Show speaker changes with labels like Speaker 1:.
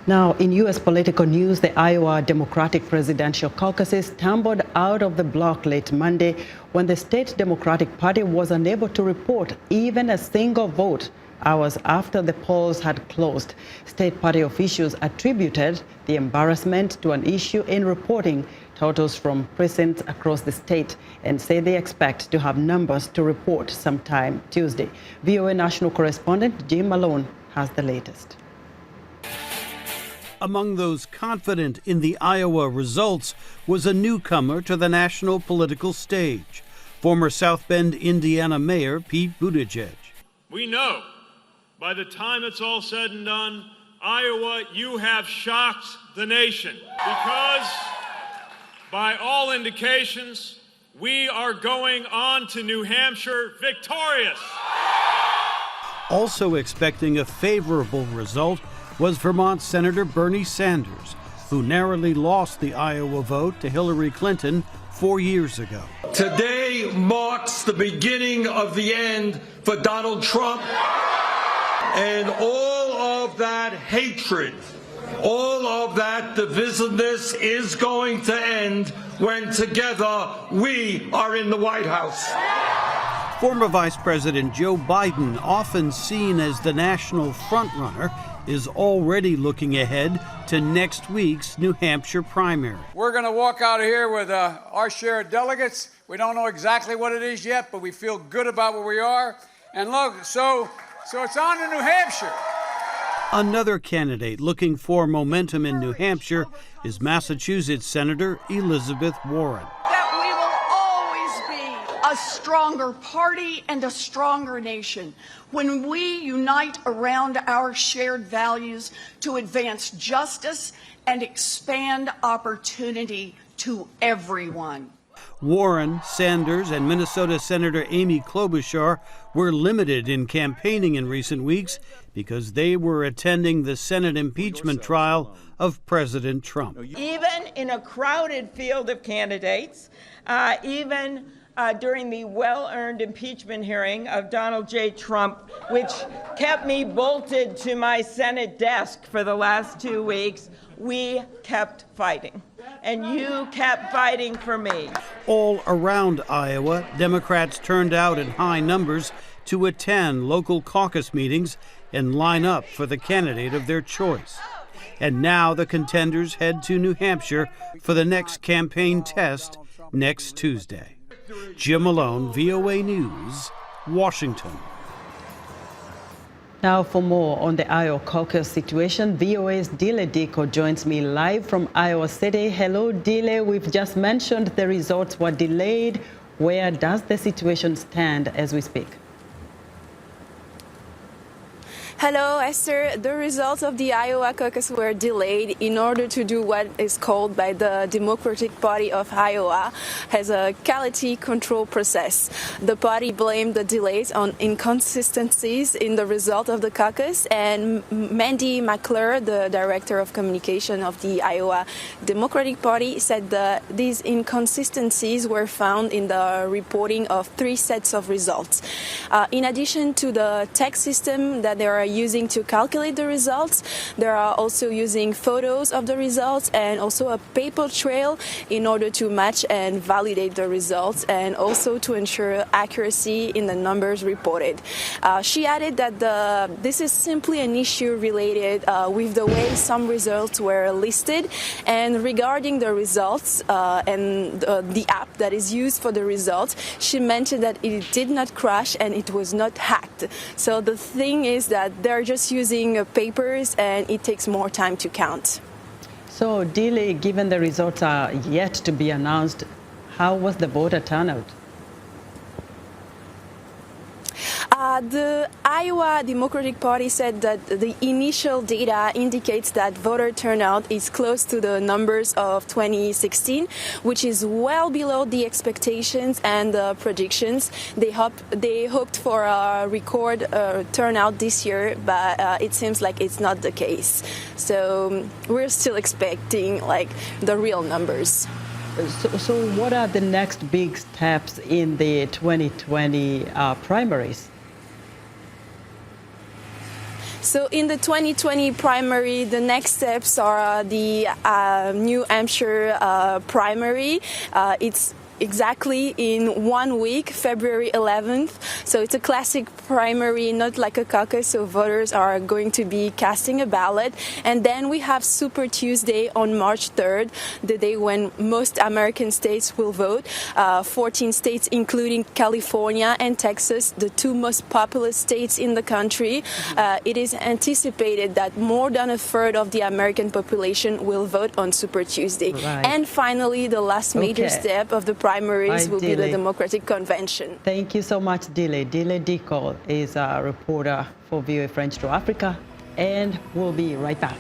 Speaker 1: Now, in U.S. political news, the Iowa Democratic presidential caucuses tumbled out of the block late Monday when the state Democratic Party was unable to report even a single vote hours after the polls had closed. State party officials attributed the embarrassment to an issue in reporting totals from precincts across the state and say they expect to have numbers to report sometime Tuesday. VOA national correspondent Jim Malone has the latest.
Speaker 2: Among those confident in the Iowa results was a newcomer to the national political stage, former South Bend, Indiana Mayor Pete Buttigieg.
Speaker 3: We know by the time it's all said and done, Iowa, you have shocked the nation because by all indications, we are going on to New Hampshire victorious.
Speaker 2: Also expecting a favorable result was Vermont Senator Bernie Sanders, who narrowly lost the Iowa vote to Hillary Clinton 4 years ago.
Speaker 4: Today marks the beginning of the end for Donald Trump, and all of that hatred, all of that divisiveness is going to end when together we are in the White House.
Speaker 2: Former Vice President Joe Biden, often seen as the national frontrunner, is already looking ahead to next week's New Hampshire primary.
Speaker 5: We're going to walk out of here with our share of delegates. We don't know exactly what it is yet, but we feel good about where we are. And look, so it's on to New Hampshire.
Speaker 2: Another candidate looking for momentum in New Hampshire is Massachusetts Senator Elizabeth Warren.
Speaker 6: A stronger party and a stronger nation when we unite around our shared values to advance justice and expand opportunity to everyone.
Speaker 2: Warren, Sanders, and Minnesota Senator Amy Klobuchar were limited in campaigning in recent weeks because they were attending the Senate impeachment trial of President Trump.
Speaker 7: Even in a crowded field of candidates, during the well-earned impeachment hearing of Donald J. Trump, which kept me bolted to my Senate desk for the last 2 weeks, we kept fighting. And you kept fighting for me.
Speaker 2: All around Iowa, Democrats turned out in high numbers to attend local caucus meetings and line up for the candidate of their choice. And now the contenders head to New Hampshire for the next campaign test next Tuesday. Jim Malone, VOA News, Washington.
Speaker 1: Now for more on the Iowa caucus situation, VOA's Dilly Dilko joins me live from Iowa City. Hello, Dilly. We've just mentioned the results were delayed. Where does the situation stand as we speak?
Speaker 8: Hello, Esther. The results of the Iowa caucus were delayed in order to do what is called by the Democratic Party of Iowa as a quality control process. The party blamed the delays on inconsistencies in the result of the caucus, and Mandy McClure, the director of communication of the Iowa Democratic Party, said that these inconsistencies were found in the reporting of 3 sets of results. In addition to the text system that they are using to calculate the results, they are also using photos of the results and also a paper trail in order to match and validate the results and also to ensure accuracy in the numbers reported. She added that this is simply an issue related with the way some results were listed, and regarding the results and the app that is used for the results, she mentioned that it did not crash and it was not hacked. So the thing is that they're just using papers and it takes more time to count.
Speaker 1: So, Dilly, given the results are yet to be announced, how was the voter turnout?
Speaker 8: The Iowa Democratic Party said that the initial data indicates that voter turnout is close to the numbers of 2016, which is well below the expectations and the predictions. They hoped for a record turnout this year, but it seems like it's not the case. So we're still expecting the real numbers.
Speaker 1: So what are the next big steps in the 2020 primaries?
Speaker 8: So in the 2020 primary, the next steps are the New Hampshire primary. It's exactly in 1 week, February 11th. So it's a classic primary, not like a caucus, so voters are going to be casting a ballot. And then we have Super Tuesday on March 3rd, the day when most American states will vote. 14 states, including California and Texas, the two most populous states in the country. It is anticipated that more than a third of the American population will vote on Super Tuesday.
Speaker 1: Right.
Speaker 8: And finally, the last major step of the primaries will be the Democratic Convention.
Speaker 1: Thank you so much, Dilly. Dilly Dilko is a reporter for VOA French to Africa, and we'll be right back.